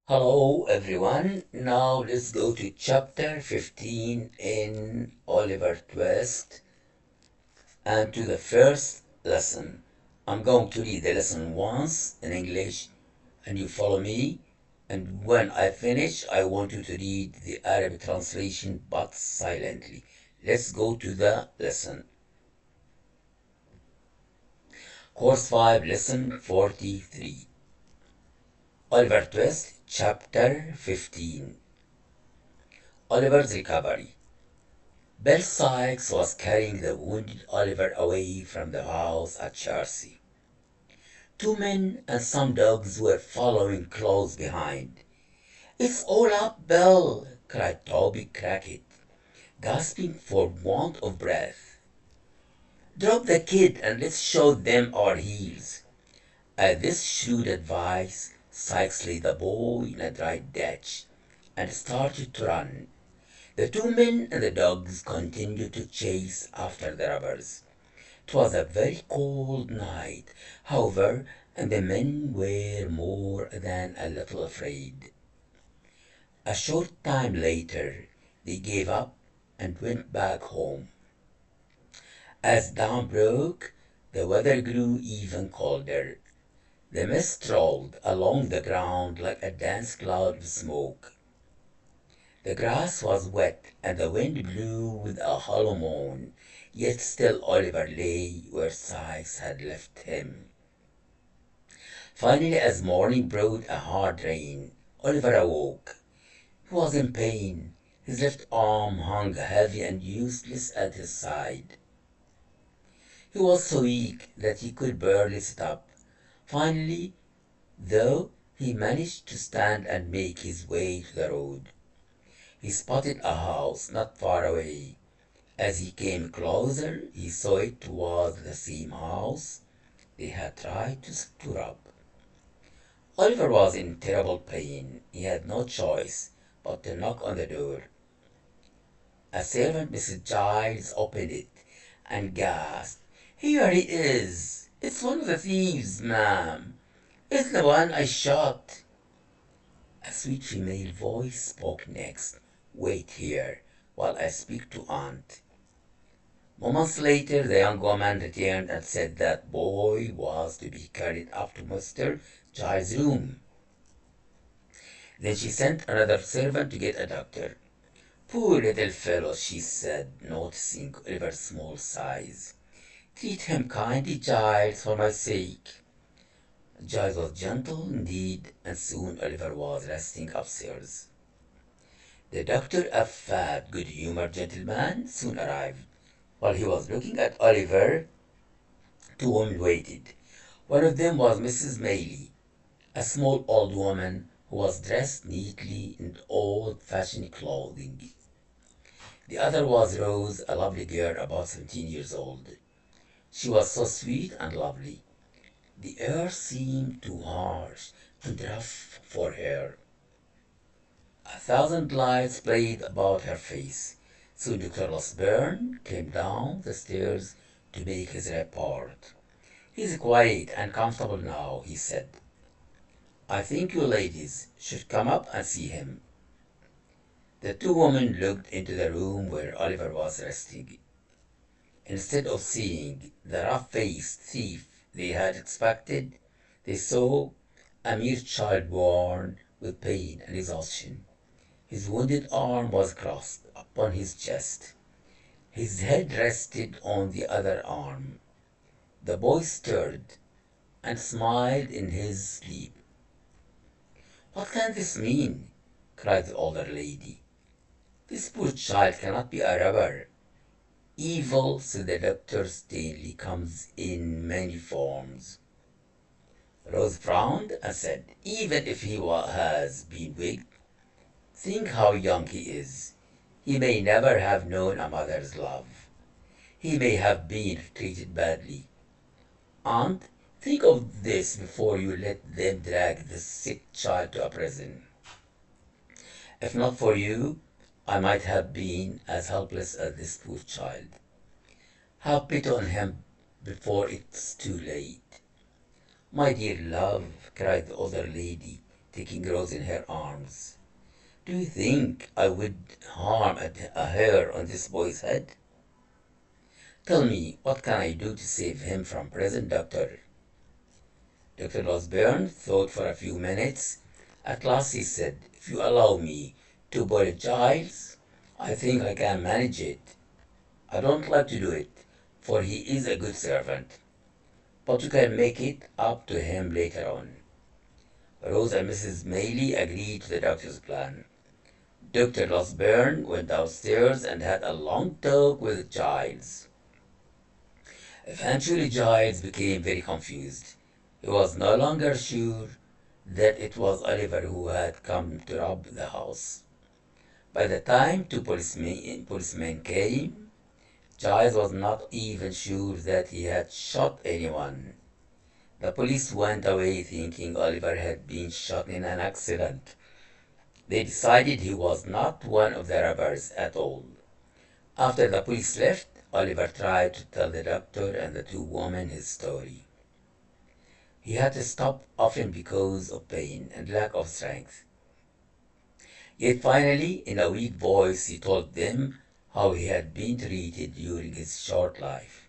Hello everyone. Now let's go to chapter 15 in Oliver Twist and to the first lesson. I'm going to read the lesson once in English and you follow me. And when I finish, I want you to read the Arabic translation but silently. Let's go to the lesson. Course 5, lesson 43. Oliver Twist, chapter 15. Oliver's recovery. Bill Sikes was carrying the wounded Oliver away from the house at Chelsea. Two men and some dogs were following close behind. "It's all up, Bill!" cried Toby Crackit, gasping for want of breath. "Drop the kid and let's show them our heels." At this shrewd advice, Sikes laid the boy in a dry ditch and started to run. The two men and the dogs continued to chase after the robbers. 'Twas a very cold night, however, and the men were more than a little afraid. A short time later, they gave up and went back home. As dawn broke, the weather grew even colder. The mist rolled along the ground like a dense cloud of smoke. The grass was wet and the wind blew with a hollow moan, yet still Oliver lay where Sikes had left him. Finally, as morning brought a hard rain, Oliver awoke. He was in pain. His left arm hung heavy and useless at his side. He was so weak that he could barely sit up. Finally, though, he managed to stand and make his way to the road. He spotted a house not far away. As he came closer, he saw it was the same house they had tried to rob. Oliver was in terrible pain. He had no choice but to knock on the door. A servant, Mrs. Giles, opened it and gasped, "Here he is! It's one of the thieves, ma'am. It's the one I shot." A sweet female voice spoke next. "Wait here while I speak to aunt." Moments later, the young woman returned and said that boy was to be carried up to Mr. Giles' room. Then she sent another servant to get a doctor. "Poor little fellow," she said, noticing Oliver's small size. "Treat him kindly, Giles, for my sake." Giles was gentle indeed, and soon Oliver was resting upstairs. The doctor, a fat, good-humored gentleman, soon arrived. While he was looking at Oliver, two women waited. One of them was Mrs. Maylie, a small old woman who was dressed neatly in old-fashioned clothing. The other was Rose, a lovely girl about 17 years old. She was so sweet and lovely. The air seemed too harsh and rough for her. A thousand lights played about her face. Soon Dr. Losberne came down the stairs to make his report. "He's quiet and comfortable now," he said. "I think you ladies should come up and see him." The two women looked into the room where Oliver was resting. Instead of seeing the rough-faced thief they had expected, they saw a mere child born with pain and exhaustion. His wounded arm was crossed upon his chest. His head rested on the other arm. The boy stirred and smiled in his sleep. "What can this mean?" cried the older lady. "This poor child cannot be a robber." "Evil," said the doctor sternly, "comes in many forms." Rose frowned and said, "Even if he has been wicked, think how young he is. He may never have known a mother's love. He may have been treated badly. Aunt, think of this before you let them drag this sick child to a prison. If not for you, I might have been as helpless as this poor child. Have pity on him before it's too late." "My dear love," cried the older lady, taking Rose in her arms. Do you think I would harm a hair on this boy's head? Tell me, what can I do to save him from prison, doctor? Dr. Osborne thought for a few minutes. At last he said, if you allow me to borrow Giles, I think I can manage it. I don't like to do it, for he is a good servant, but you can make it up to him later on. Rose and Mrs. Maylie agreed to the doctor's plan. Dr. Osborne went downstairs and had a long talk with Giles. Eventually, Giles became very confused. He was no longer sure that it was Oliver who had come to rob the house. By the time two policemen came, Giles was not even sure that he had shot anyone. The police went away thinking Oliver had been shot in an accident. They decided he was not one of the robbers at all. After the police left, Oliver tried to tell the doctor and the two women his story. He had to stop often because of pain and lack of strength. Yet finally, in a weak voice, he told them how he had been treated during his short life.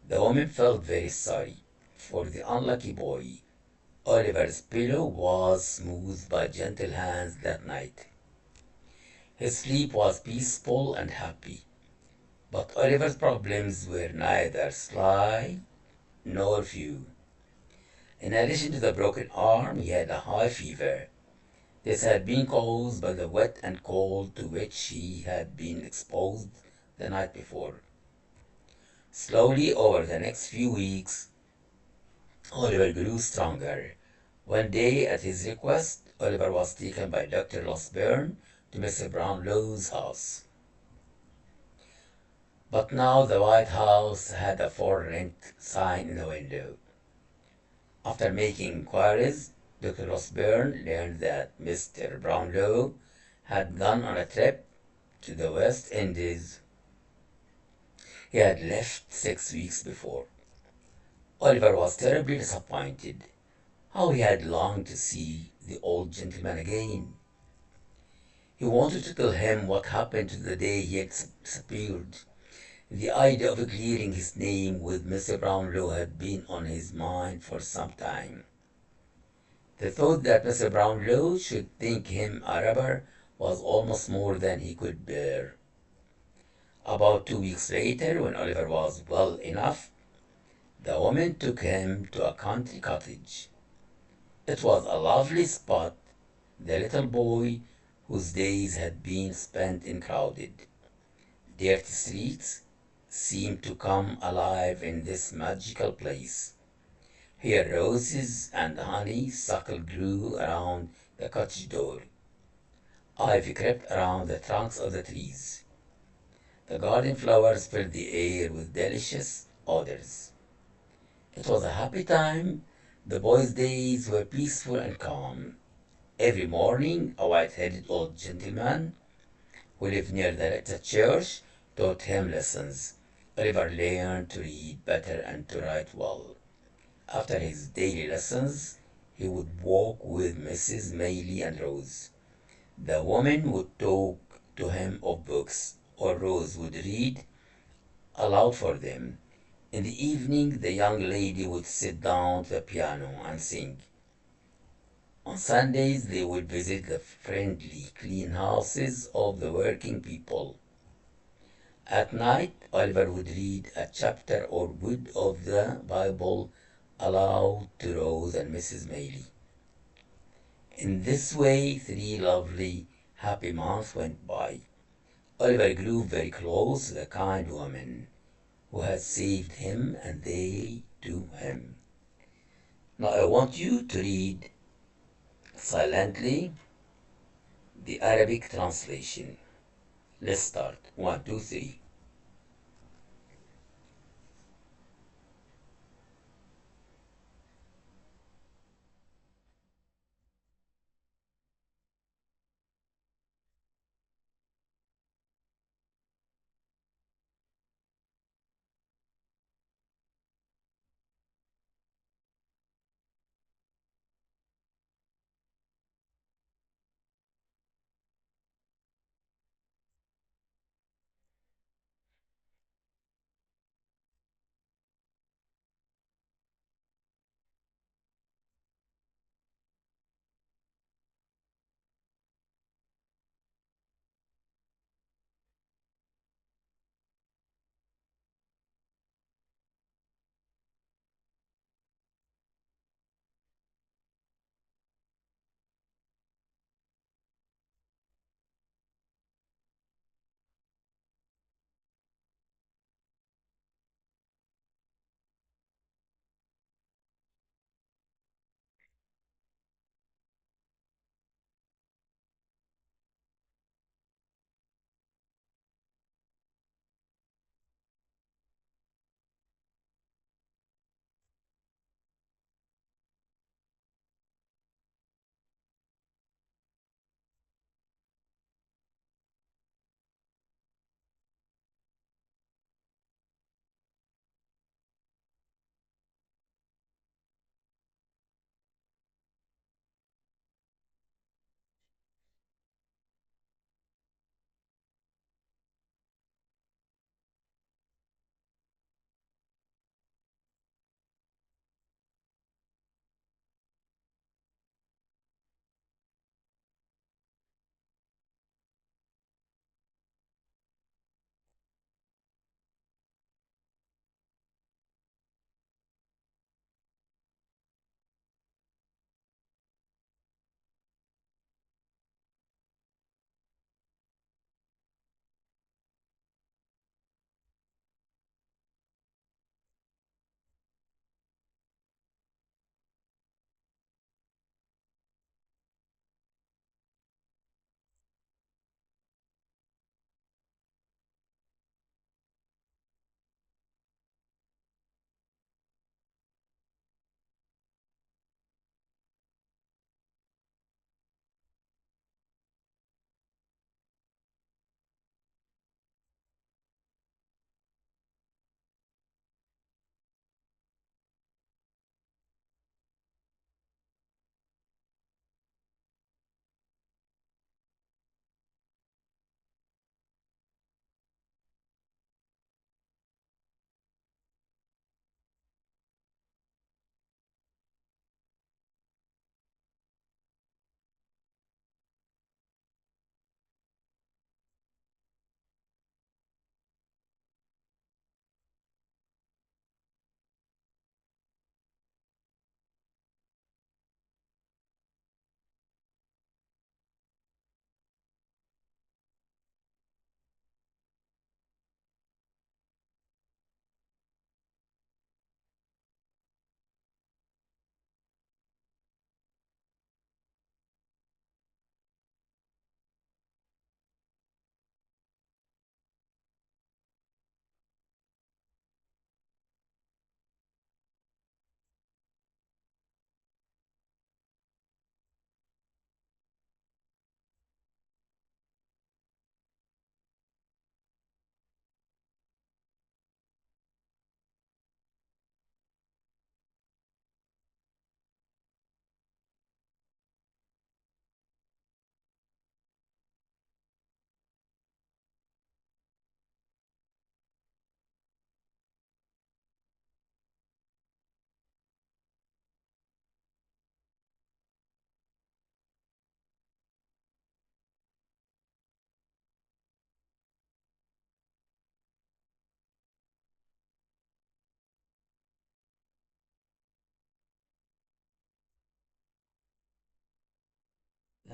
The woman felt very sorry for the unlucky boy. Oliver's pillow was smoothed by gentle hands that night. His sleep was peaceful and happy, but Oliver's problems were neither sly nor few. In addition to the broken arm, he had a high fever. This had been caused by the wet and cold to which he had been exposed the night before. Slowly, over the next few weeks, Oliver grew stronger. One day, at his request, Oliver was taken by Dr. Losberne to Mr. Brownlow's house. But now the White House had a for rent sign in the window. After making inquiries, Dr. Losberne learned that Mr. Brownlow had gone on a trip to the West Indies. He had left 6 weeks before. Oliver was terribly disappointed. How he had longed to see the old gentleman again. He wanted to tell him what happened to the day he had disappeared. The idea of clearing his name with Mr. Brownlow had been on his mind for some time. The thought that Mr. Brownlow should think him a robber was almost more than he could bear. About 2 weeks later, when Oliver was well enough, the woman took him to a country cottage. It was a lovely spot. The little boy, whose days had been spent in crowded, dirty streets, seemed to come alive in this magical place. Here roses and honeysuckle grew around the cottage door. Ivy crept around the trunks of the trees. The garden flowers filled the air with delicious odors. It was a happy time. The boy's days were peaceful and calm. Every morning, a white-headed old gentleman who lived near the church taught him lessons. Oliver learned to read better and to write well. After his daily lessons, he would walk with Mrs. Maylie and Rose. The woman would talk to him of books, or Rose would read aloud for them. In the evening, the young lady would sit down to the piano and sing. On Sundays, they would visit the friendly, clean houses of the working people. At night, Oliver would read a chapter or would of the Bible aloud to Rose and Mrs. Maylie. In this way, 3 lovely, happy months went by. Oliver grew very close to the kind woman who had saved him and they to him. Now I want you to read silently the Arabic translation. Let's start. 1, 2, 3.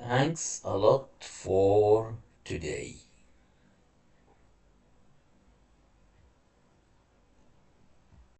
Thanks a lot for today.